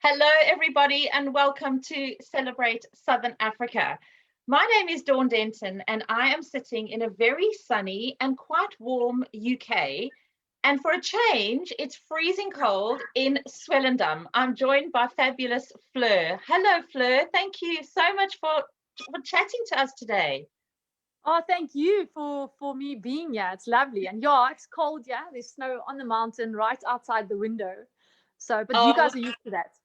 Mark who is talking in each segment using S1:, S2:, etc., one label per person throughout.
S1: Hello, everybody, and welcome to Celebrate Southern Africa. My name is Dawn Denton, and I am sitting in a very sunny and quite warm UK. And for a change, it's freezing cold in Swellendam. I'm joined by fabulous Fleur. Hello, Fleur. Thank you so much for chatting to us today.
S2: Oh, thank you for me being here. It's lovely. And yeah, it's cold. Yeah, there's snow on the mountain right outside the window. So, but you
S1: Oh,
S2: guys are used to that.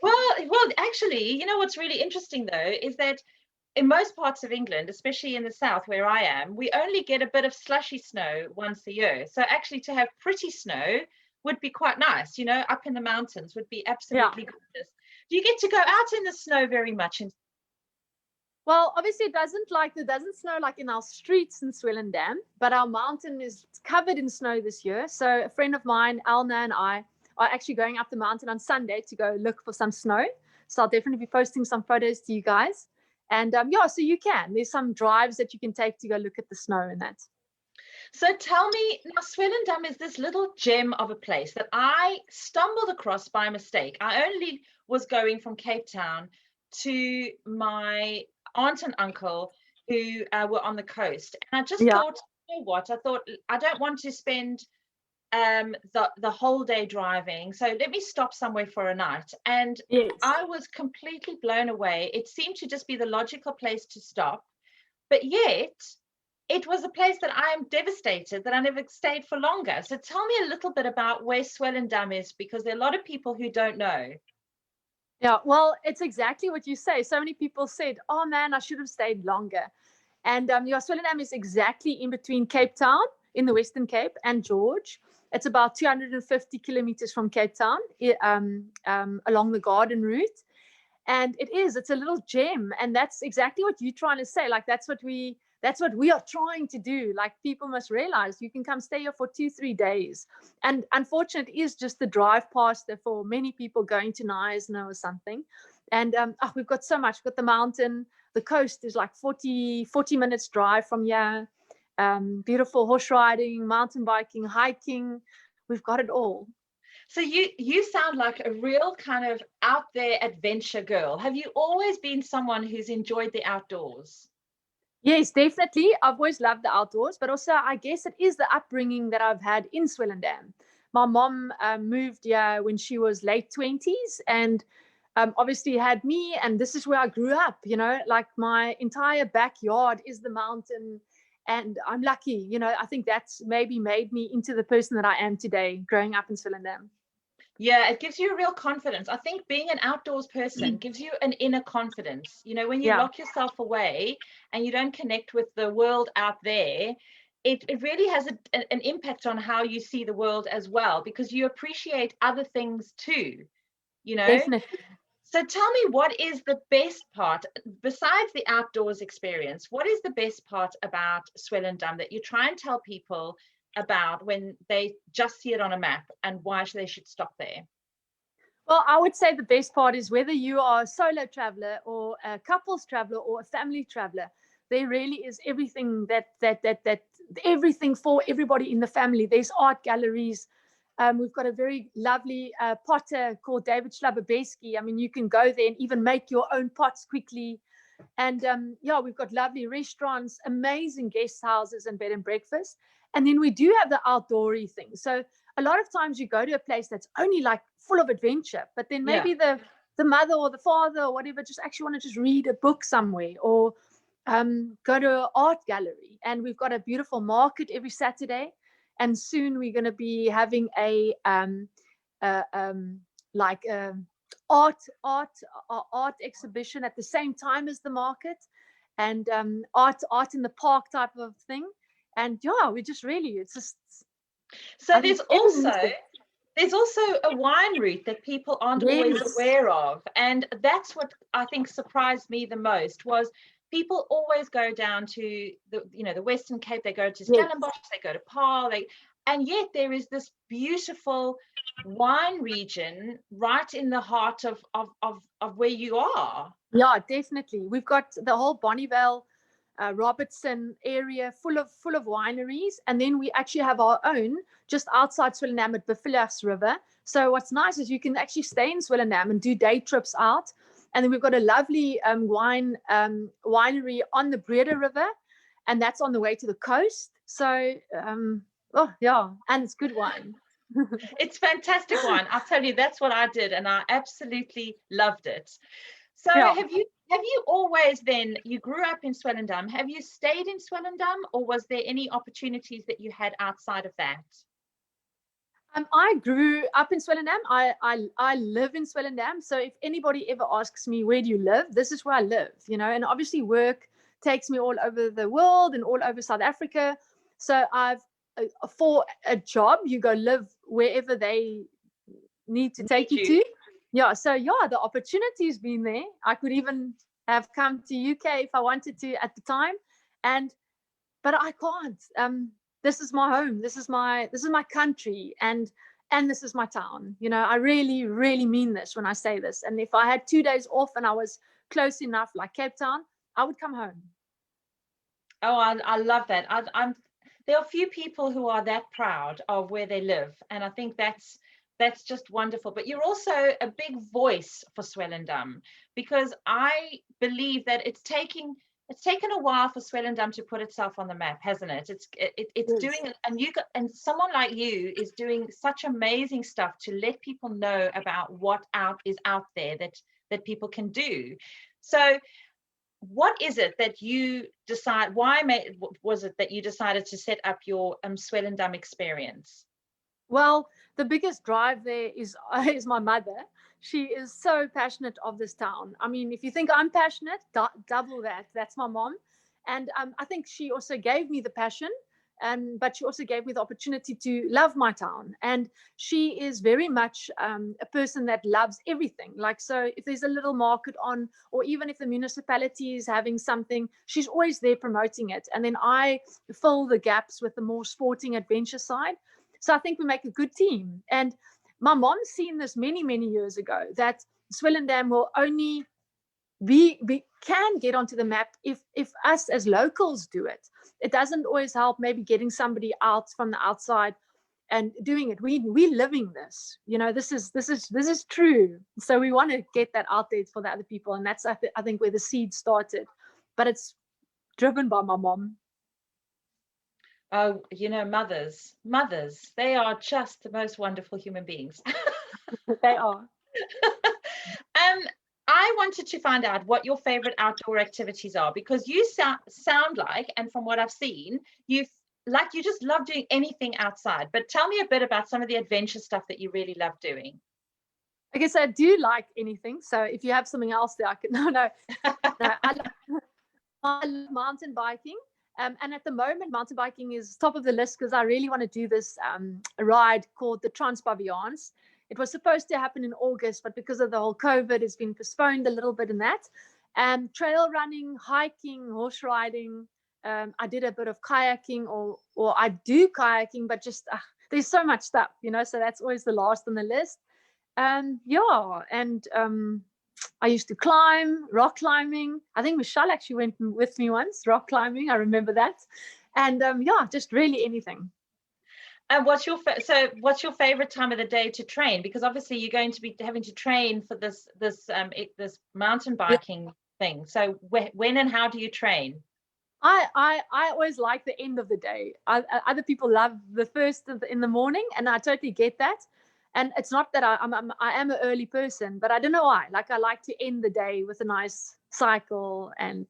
S1: well, actually, you know what's really interesting though is that in most parts of England, especially in the south where I am, we only get a bit of slushy snow once a year. So actually to have pretty snow would be quite nice, up in the mountains would be
S2: Yeah.
S1: absolutely gorgeous. Do you get to go out in the snow very much?
S2: Well, obviously it doesn't snow like in our streets in Swellendam, but our mountain is covered in snow this year. So a friend of mine, Alna, and I are actually going up the mountain on Sunday to go look for some snow. So I'll definitely be posting some photos to you guys. And yeah, so there's some drives that you can take to go look at the snow and that.
S1: So tell me, now Swellendam is this little gem of a place that I stumbled across by mistake. I only was going from Cape Town to my aunt and uncle who were on the coast. And I just
S2: Yeah.
S1: thought, you know what? I thought I don't want to spend the whole day driving. So let me stop somewhere for a night. And
S2: Yes.
S1: I was completely blown away. It seemed to just be the logical place to stop. But yet it was a place that I am devastated that I never stayed for longer. So tell me a little bit about where Swellendam is, because there are a lot of people who don't know.
S2: Yeah, well, it's exactly what you say. So many people said, "Oh man, I should have stayed longer." And yeah, Swellendam is exactly in between Cape Town in the Western Cape and George. It's about 250 kilometers from Cape Town, along the Garden Route. And it's a little gem, and that's exactly what you're trying to say. Like that's what we are trying to do. Like, people must realize you can come stay here for 2-3 days, and unfortunately it is just the drive past there for many people going to Knysna or something. And we've got so much. We've got the mountain, the coast is like 40 minutes drive from here. Beautiful horse riding, mountain biking, hiking. We've got it all.
S1: So you sound like a real kind of out there adventure girl. Have you always been someone who's enjoyed the outdoors?
S2: Yes, definitely. I've always loved the outdoors, but also I guess it is the upbringing that I've had in Swellendam. My mom moved here when she was late 20s, and obviously had me, and this is where I grew up. Like, my entire backyard is the mountain, and I'm lucky. I think that's maybe made me into the person that I am today, growing up in Swellendam.
S1: Yeah, it gives you a real confidence. I think being an outdoors person gives you an inner confidence. When you
S2: Yeah.
S1: lock yourself away and you don't connect with the world out there, it really has an impact on how you see the world as well, because you appreciate other things too, you know?
S2: Definitely.
S1: So tell me, what is the best part, besides the outdoors experience, what is the best part about Swellendam that you try and tell people about when they just see it on a map, and why they should stop there?
S2: Well, I would say the best part is whether you are a solo traveler or a couples traveler or a family traveler, there really is everything that everything for everybody in the family. There's art galleries. We've got a very lovely potter called David Schlabberbeski. I mean, you can go there and even make your own pots quickly. And yeah, we've got lovely restaurants, amazing guest houses and bed and breakfast. And then we do have the outdoorsy thing. So a lot of times you go to a place that's only like full of adventure, but then
S1: Yeah.
S2: maybe the mother or the father or whatever just actually want to just read a book somewhere, or go to an art gallery. And we've got a beautiful market every Saturday. And soon we're going to be having a like art exhibition at the same time as the market, and art in the park type of thing. And yeah, we just really, it's just,
S1: So
S2: I think
S1: there's
S2: everything.
S1: also there's also a wine route that people aren't always
S2: Yes.
S1: aware of, and that's what I think surprised me the most. Was people always go down to the Western Cape, they go to
S2: Yes.
S1: Stellenbosch, they go to Paarl, and yet there is this beautiful wine region right in the heart of where you are.
S2: Yeah, definitely. We've got the whole Bonnievale Robertson area full of wineries, and then we actually have our own just outside Swellendam at Bevillers River. So what's nice is you can actually stay in Swellendam and do day trips out, and then we've got a lovely winery on the Breda River, and that's on the way to the coast. So oh yeah, and it's good wine.
S1: It's fantastic wine. I'll tell you, that's what I did, and I absolutely loved it. So
S2: Yeah.
S1: have you always then, you grew up in Swellendam, have you stayed in Swellendam, or was there any opportunities that you had outside of that?
S2: I grew up in Swellendam. I live in Swellendam. So if anybody ever asks me, where do you live? This is where I live, you know, and obviously work takes me all over the world and all over South Africa. So for a job, you go live wherever they need to take you to. Yeah. So yeah, the opportunity's been there. I could even have come to UK if I wanted to at the time. But I can't. This is my home. This is my country, and this is my town. You know, I really, really mean this when I say this. And if I had 2 days off and I was close enough, like Cape Town, I would come home.
S1: Oh, I love that. There are few people who are that proud of where they live, and I think that's just wonderful. But you're also a big voice for Swellendam, because I believe that it's taken a while for Swellendam to put itself on the map, hasn't it? It's
S2: Yes.
S1: doing, and someone like you is doing such amazing stuff to let people know about what is out there that people can do. So what is it that you decide, was it that you decided to set up your Swellendam experience?
S2: Well, the biggest drive there is my mother. She is so passionate of this town. I mean, if you think I'm passionate, double that. That's my mom. And I think she also gave me the passion, but she also gave me the opportunity to love my town. And she is very much a person that loves everything. Like, so if there's a little market on, or even if the municipality is having something, she's always there promoting it. And then I fill the gaps with the more sporting adventure side. So I think we make a good team. And my mom's seen this many, many years ago, that Swellendam will only can get onto the map if us as locals do it. It doesn't always help maybe getting somebody out from the outside and doing it. We living this, you know, this is true. So we want to get that out there for the other people. And that's, I think, where the seed started, but it's driven by my mom.
S1: Oh, you know, mothers, they are just the most wonderful human beings.
S2: They are.
S1: I wanted to find out what your favorite outdoor activities are, because you sound like, and from what I've seen, you just love doing anything outside. But tell me a bit about some of the adventure stuff that you really love doing.
S2: I guess I do like anything. So if you have something else there, I can. No. I love mountain biking. And at the moment, mountain biking is top of the list because I really want to do this ride called the Transpavians. It was supposed to happen in August, but because of the whole COVID, it's been postponed a little bit in that. Trail running, hiking, horse riding. I did a bit of kayaking, or I do kayaking, but just there's so much stuff, you know, so that's always the last on the list. I used to climb, rock climbing. I think Michelle actually went with me once, rock climbing. I remember that. And just really anything.
S1: And what's your favorite time of the day to train? Because obviously you're going to be having to train for this mountain biking thing. So when and how do you train?
S2: I always like the end of the day. Other people love the first in the morning, and I totally get that. And it's not that I am an early person, but I don't know why. Like, I like to end the day with a nice cycle and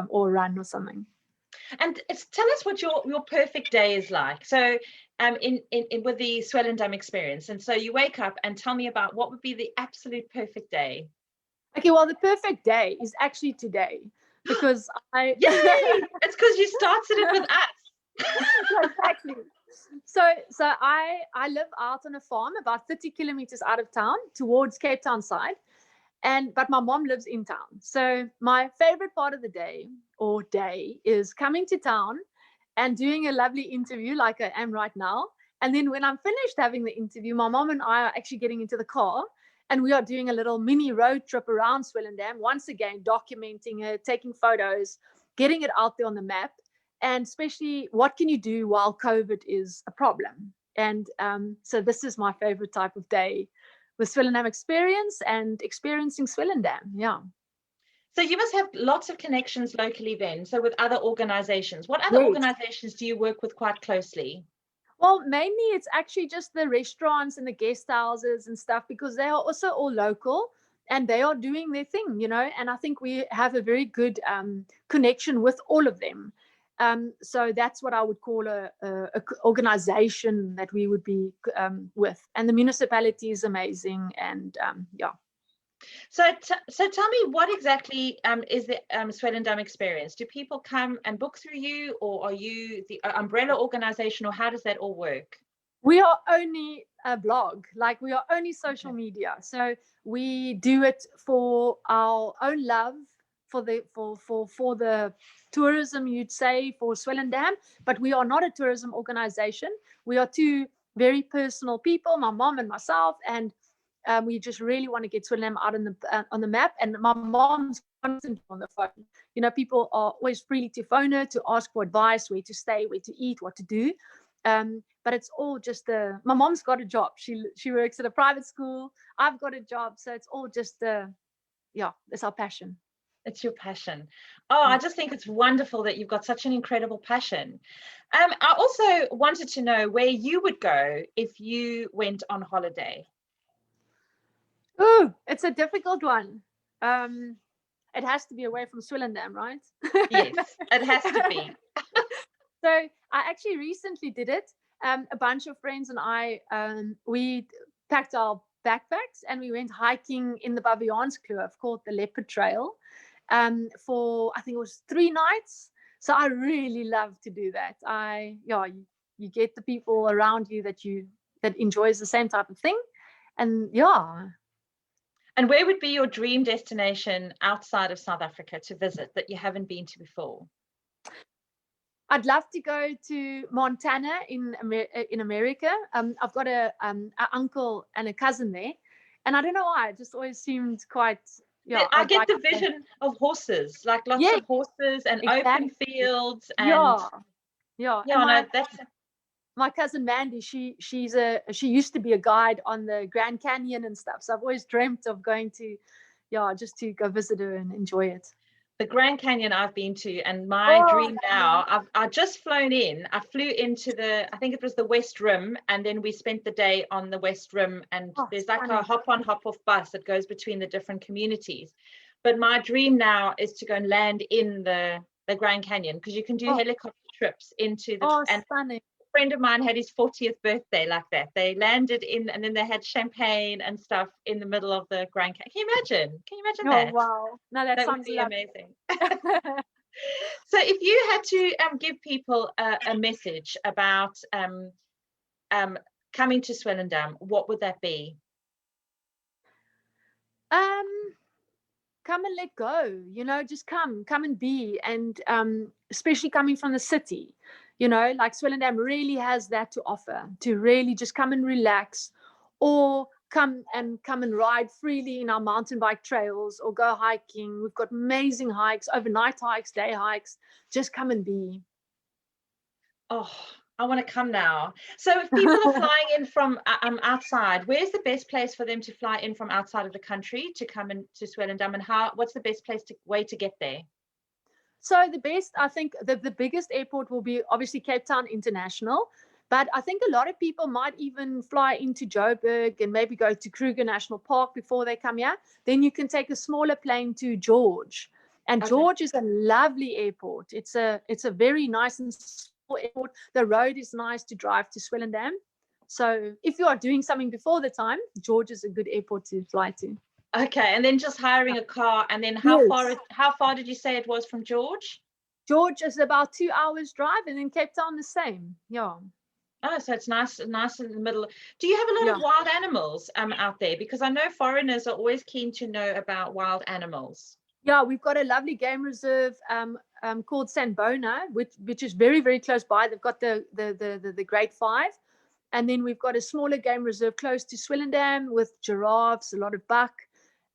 S2: or run or something.
S1: And tell us what your perfect day is like. So in with the Swellendam experience. And so you wake up, and tell me about what would be the absolute perfect day.
S2: Okay, well, the perfect day is actually today, because
S1: Yay! It's because you started it with us.
S2: Exactly. So I live out on a farm about 30 kilometers out of town towards Cape Town side. But my mom lives in town. So my favorite part of the day is coming to town and doing a lovely interview like I am right now. And then when I'm finished having the interview, my mom and I are actually getting into the car, and we are doing a little mini road trip around Swellendam, once again, documenting it, taking photos. getting it out there on the map, and especially what can you do while COVID is a problem. And so this is my favorite type of day, with Swellendam experience and experiencing Swellendam. Yeah.
S1: So you must have lots of connections locally then, so with other organizations. What other
S2: Yes.
S1: organizations do you work with quite closely?
S2: Well, mainly it's actually just the restaurants and the guest houses and stuff, because they are also all local and they are doing their thing, you know, and I think we have a very good connection with all of them. So that's what I would call a organization that we would be with. And the municipality is amazing. And yeah.
S1: So tell me, what exactly is the Swellendam experience? Do people come and book through you, or are you the umbrella organization, or how does that all work?
S2: We are only a blog, like we are only social media. So we do it for our own love, for the tourism, you'd say, for Swellendam, but we are not a tourism organization. We are two very personal people, my mom and myself, and we just really want to get Swellendam out on the map. And my mom's constantly on the phone. You know, people are always free to phone her to ask for advice, where to stay, where to eat, what to do. But it's all just my mom's got a job. She works at a private school. I've got a job. So it's all just it's our passion.
S1: It's your passion. Oh, I just think it's wonderful that you've got such an incredible passion. I also wanted to know where you would go if you went on holiday.
S2: Oh, it's a difficult one. It has to be away from Swellendam, right?
S1: Yes, it has to be.
S2: So I actually recently did it. A bunch of friends and I, we packed our backpacks and we went hiking in the Baviaanskloof, called the Leopard Trail, for, I think it was 3 nights. So I really love to do that. You get the people around you that enjoys the same type of thing. And yeah.
S1: And where would be your dream destination outside of South Africa to visit that you haven't been to before?
S2: I'd love to go to Montana in America. I've got an uncle and a cousin there, and I don't know why, it just always seemed quite. Yeah,
S1: I get the vision of horses, like lots of horses and open fields. And
S2: yeah. That's my cousin Mandy. She used to be a guide on the Grand Canyon and stuff. So I've always dreamt of going to, just to go visit her and enjoy it.
S1: The Grand Canyon I've been to, and my dream now, I've just flown in. I flew into I think it was the West Rim, and then we spent the day on the West Rim, and there's like a hop-on, hop-off bus that goes between the different communities. But my dream now is to go and land in the Grand Canyon, because you can do helicopter trips into the
S2: stunning.
S1: A friend of mine had his 40th birthday like that. They landed in, and then they had champagne and stuff in the middle of the Grand Canyon. Can you imagine that?
S2: Oh wow, no, that sounds
S1: would be amazing. So if you had to give people a message about coming to Swellendam, what would that be?
S2: Come and let go, just come and be. And especially coming from the city, like Swellendam really has that to offer, to really just come and relax, or come and ride freely in our mountain bike trails, or go hiking. We've got amazing hikes, overnight hikes, day hikes. Just come and be.
S1: Oh, I want to come now. So if people are flying in from outside, where's the best place for them to fly in from outside of the country to come into Swellendam, and what's the best way to get there?
S2: So the best, I think the biggest airport will be obviously Cape Town International, but I think a lot of people might even fly into Joburg and maybe go to Kruger National Park before they come here. Then you can take a smaller plane to George, and George is a lovely airport. It's a very nice and small airport. The road is nice to drive to Swellendam. So if you are doing something before the time, George is a good airport to fly to.
S1: Okay, and then just hiring a car, and then how far did you say it was from George?
S2: George is about 2 hours drive, and then Cape Town the same. Yeah.
S1: Oh, so it's nice in the middle. Do you have a lot of wild animals out there? Because I know foreigners are always keen to know about wild animals.
S2: Yeah, we've got a lovely game reserve called Sanbona, which is very, very close by. They've got the Grade 5. And then we've got a smaller game reserve close to Swellendam with giraffes, a lot of buck.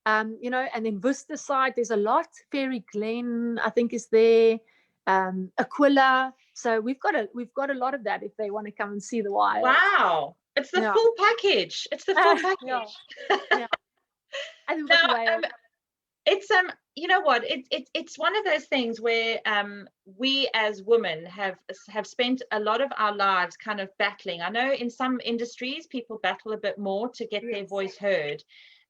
S2: you know, and then Worcester side, there's a lot. Fairy Glen, I think, is there. Aquila. So we've got a lot of that if they want to come and see the wild.
S1: Wow. It's the
S2: Yeah.
S1: full package. It's the full package.
S2: Yeah. And we've
S1: Now,
S2: got whales.
S1: it's you know what, it's one of those things where we as women have spent a lot of our lives kind of battling. I know in some industries people battle a bit more to get their voice heard,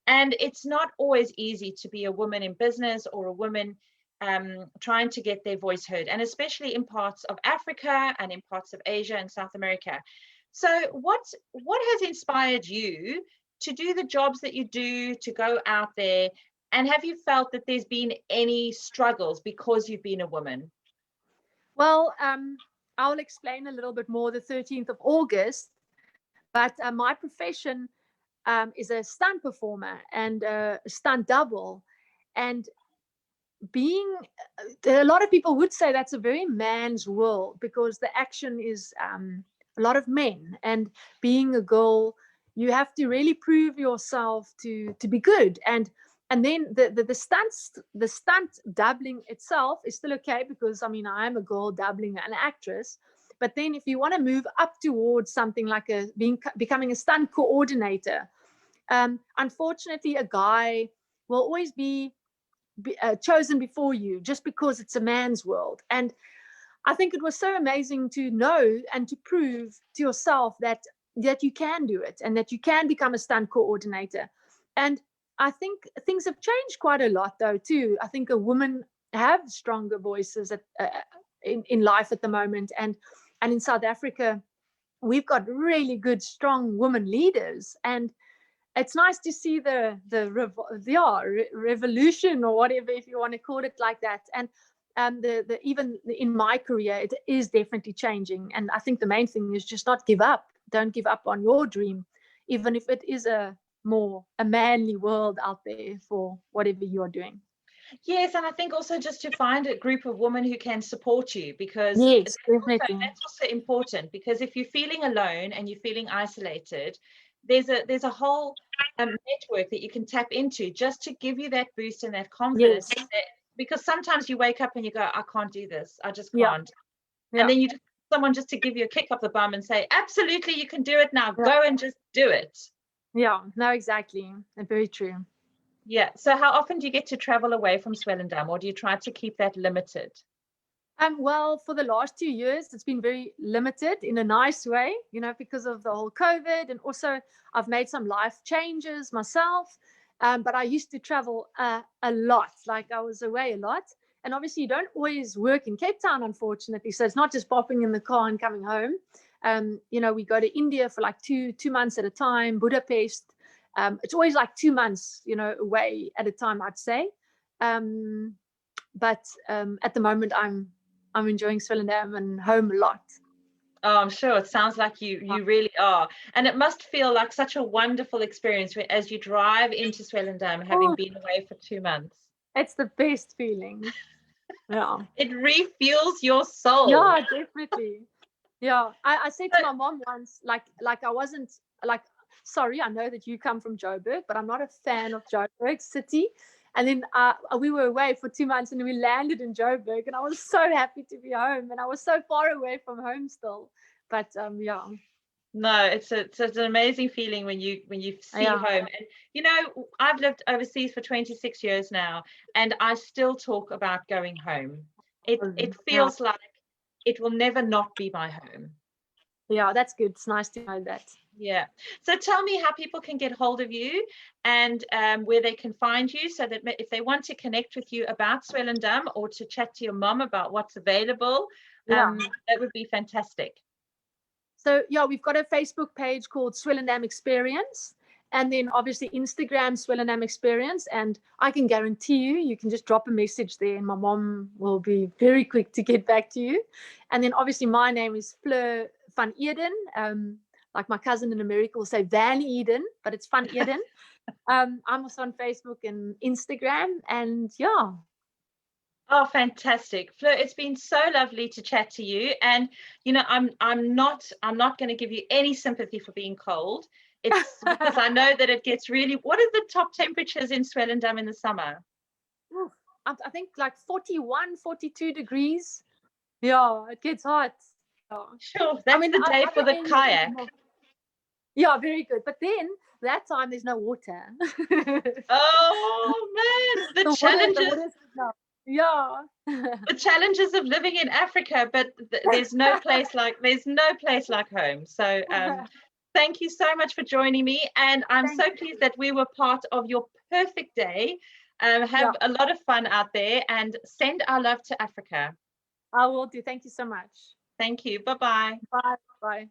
S1: and it's not always easy to be a woman in business or a woman trying to get their voice heard, and especially in parts of Africa and in parts of Asia and South America. So what has inspired you to do the jobs that you do, to go out there? And have you felt that there's been any struggles because you've been a woman?
S2: Well, I'll explain a little bit more the 13th of August, but my profession is a stunt performer and a stunt double. And a lot of people would say that's a very man's world, because the action is a lot of men. And being a girl, you have to really prove yourself to be good. And then the stunt doubling itself is still okay, because I mean, I'm a girl doubling an actress. But then if you want to move up towards something like becoming a stunt coordinator, unfortunately a guy will always be chosen before you, just because it's a man's world. And I think it was so amazing to know and to prove to yourself that you can do it, and that you can become a stunt coordinator. And I think things have changed quite a lot, though, too. I think a woman have stronger voices in life at the moment. And in South Africa, we've got really good, strong women leaders. And it's nice to see the revolution, or whatever, if you want to call it like that. And even in my career, it is definitely changing. And I think the main thing is just not give up. Don't give up on your dream, even if it is a manly world out there for whatever you're doing.
S1: Yes, and I think also just to find a group of women who can support you, because
S2: yes, definitely.
S1: That's also important. Because if you're feeling alone and you're feeling isolated, there's a whole network that you can tap into just to give you that boost and that confidence.
S2: Yes.
S1: Because sometimes you wake up and you go, I can't do this, I just
S2: Yeah.
S1: can't. And then you just someone just to give you a kick up the bum and say, absolutely, you can do it now. Go and just do it.
S2: Yeah, no, exactly. Very true.
S1: Yeah. So how often do you get to travel away from Swellendam, or do you try to keep that limited?
S2: Well, for the last 2 years, it's been very limited in a nice way, because of the whole COVID. And also I've made some life changes myself. But I used to travel a lot, like I was away a lot. And obviously you don't always work in Cape Town, unfortunately. So it's not just popping in the car and coming home. We go to India for like two months at a time, Budapest. It's always like 2 months, away at a time, I'd say. But at the moment, I'm enjoying Swellendam and home a lot.
S1: Oh, I'm sure. It sounds like you really are. And it must feel like such a wonderful experience as you drive into Swellendam, having been away for 2 months.
S2: It's the best feeling. Yeah.
S1: It refuels your soul.
S2: Yeah, definitely. Yeah. I said to my mom once, like I wasn't like, sorry, I know that you come from Joburg, but I'm not a fan of Joburg city. And then we were away for 2 months, and we landed in Joburg, and I was so happy to be home, and I was so far away from home still. But yeah.
S1: No, it's an amazing feeling when you see home. And I've lived overseas for 26 years now, and I still talk about going home. It feels like it will never not be my home.
S2: Yeah, that's good. It's nice to know that.
S1: Yeah. So tell me how people can get hold of you, and where they can find you, so that if they want to connect with you about Swellendam, or to chat to your mom about what's available, that would be fantastic.
S2: So yeah, we've got a Facebook page called Swellendam Experience, and then obviously Instagram Swellendam Experience. And I can guarantee you can just drop a message there, and my mom will be very quick to get back to you. And then obviously my name is Fleur van Eeden. Like my cousin in America will say Van Eeden, but it's Van Eeden. I'm also on Facebook and Instagram, and yeah.
S1: Oh, fantastic, Fleur! It's been so lovely to chat to you. And I'm not going to give you any sympathy for being cold. It's because I know that it gets really, what are the top temperatures in Swellendam in the summer?
S2: Oof, I think like 41, 42 degrees. Yeah, it gets hot. Yeah.
S1: Sure, that's the day for the kayak.
S2: Yeah, very good. But then that time there's no water.
S1: Oh man, the challenges.
S2: Yeah.
S1: The challenges of living in Africa, but there's no place like home. So thank you so much for joining me, and I'm so pleased that we were part of your perfect day. Have a lot of fun out there, and send our love to Africa.
S2: I will do. Thank you so much.
S1: Thank you. Bye-bye.
S2: Bye. Bye.